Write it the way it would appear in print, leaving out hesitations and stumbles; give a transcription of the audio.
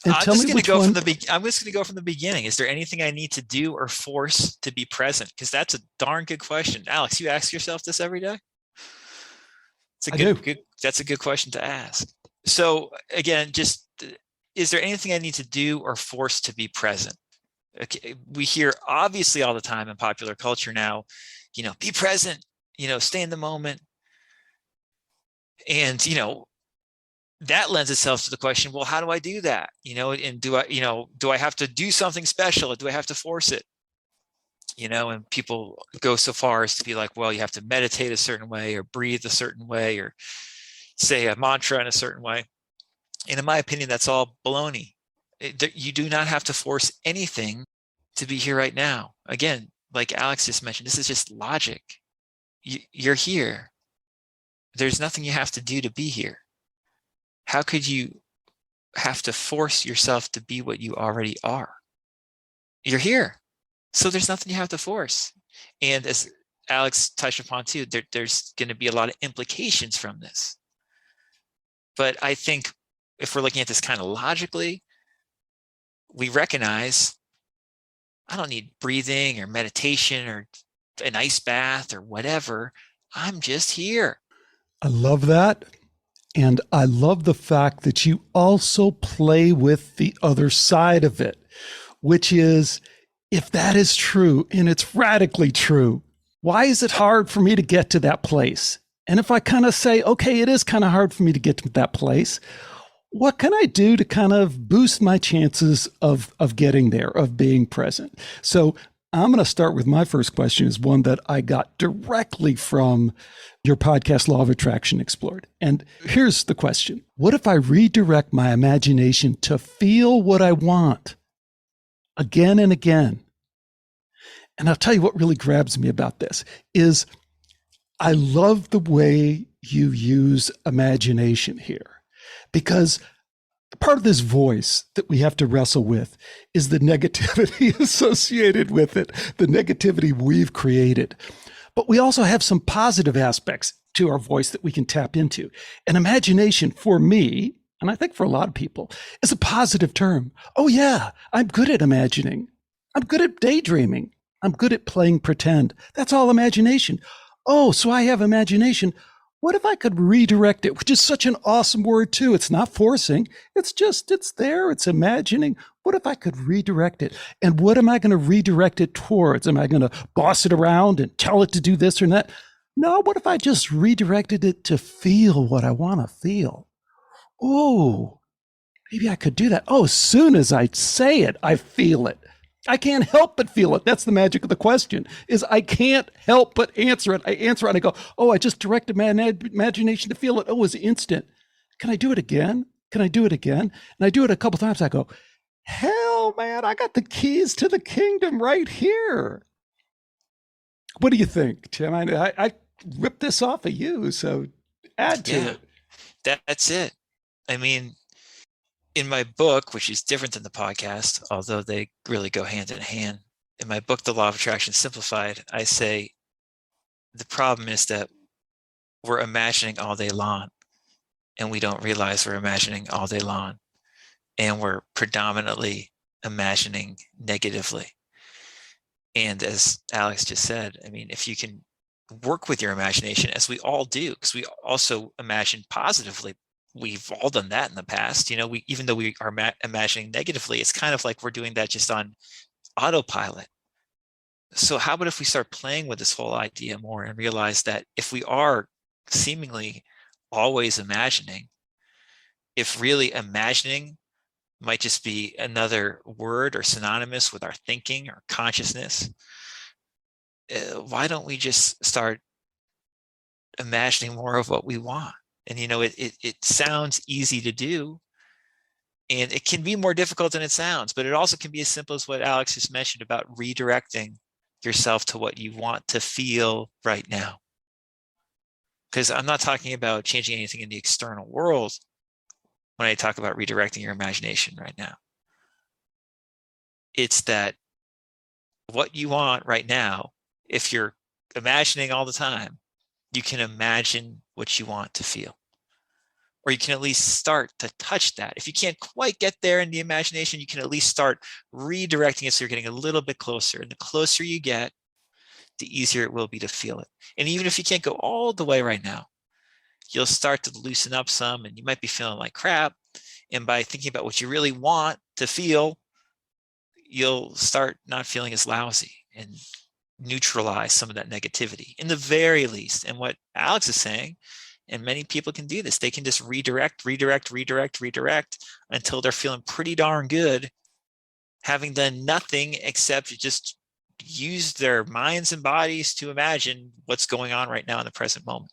And I'm tell just me going to which go from one. I'm just going to go from the beginning. Is there anything I need to do or force to be present? Because that's a darn good question. Alex, you ask yourself this every day? It's a I do. that's a good question to ask. So again, just is there anything I need to do or force to be present? Okay, we hear obviously all the time in popular culture now, be present, stay in the moment. And, that lends itself to the question, well, how do I do that? And do I have to do something special or do I have to force it? And people go so far as to be like, well, you have to meditate a certain way or breathe a certain way or say a mantra in a certain way. And in my opinion, that's all baloney. You do not have to force anything to be here right now. Again, like Alex just mentioned, this is just logic. You're here. There's nothing you have to do to be here. How could you have to force yourself to be what you already are? You're here. So there's nothing you have to force. And as Alex touched upon too, there's going to be a lot of implications from this. But I think if we're looking at this kind of logically, we recognize I don't need breathing or meditation or an ice bath or whatever. I'm just here. I love that. And I love the fact that you also play with the other side of it, which is if that is true and it's radically true, why is it hard for me to get to that place? And if I kind of say, okay, it is kind of hard for me to get to that place, what can I do to kind of boost my chances of getting there, of being present? So I'm going to start with my first question is one that I got directly from your podcast, Law of Attraction Explored. And here's the question. What if I redirect my imagination to feel what I want again and again? And I'll tell you what really grabs me about this is I love the way you use imagination here because part of this voice that we have to wrestle with is the negativity associated with it, the negativity we've created. But we also have some positive aspects to our voice that we can tap into. And imagination for me, and I think for a lot of people, is a positive term. Oh, yeah, I'm good at imagining. I'm good at daydreaming. I'm good at playing pretend. That's all imagination. Oh, so I have imagination. What if I could redirect it, which is such an awesome word too. It's not forcing. It's there. It's imagining. What if I could redirect it? And what am I going to redirect it towards? Am I going to boss it around and tell it to do this or that? No, what if I just redirected it to feel what I want to feel? Oh, maybe I could do that. Oh, as soon as I say it, I feel it. I can't help but feel it. That's the magic of the question is I can't help but answer it. I answer it and I go, oh, I just directed my imagination to feel it. Oh, it's instant. Can I do it again? Can I do it again? And I do it a couple times. I go, hell, man, I got the keys to the kingdom right here. What do you think, Tim? I ripped this off of you, so add to Yeah, it. that's it. I mean, in my book, which is different than the podcast, although they really go hand in hand, in my book, The Law of Attraction Simplified, I say the problem is that we're imagining all day long and we don't realize we're imagining all day long. And we're predominantly imagining negatively. And as Alex just said, I mean, if you can work with your imagination, as we all do, because we also imagine positively, we've all done that in the past. Even though we are imagining negatively, it's kind of like we're doing that just on autopilot. So how about if we start playing with this whole idea more and realize that if we are seemingly always imagining, if really imagining might just be another word or synonymous with our thinking or consciousness, why don't we just start imagining more of what we want? And it sounds easy to do, and it can be more difficult than it sounds, but it also can be as simple as what Alex just mentioned about redirecting yourself to what you want to feel right now. Because I'm not talking about changing anything in the external world when I talk about redirecting your imagination right now. It's that what you want right now, if you're imagining all the time, you can imagine what you want to feel. or you can at least start to touch that. If you can't quite get there in the imagination, you can at least start redirecting it so you're getting a little bit closer. And the closer you get, the easier it will be to feel it. And even if you can't go all the way right now, you'll start to loosen up some, and you might be feeling like crap. And by thinking about what you really want to feel, you'll start not feeling as lousy and neutralize some of that negativity in the very least. And what Alex is saying, and many people can do this, they can just redirect until they're feeling pretty darn good, having done nothing except just use their minds and bodies to imagine what's going on right now in the present moment.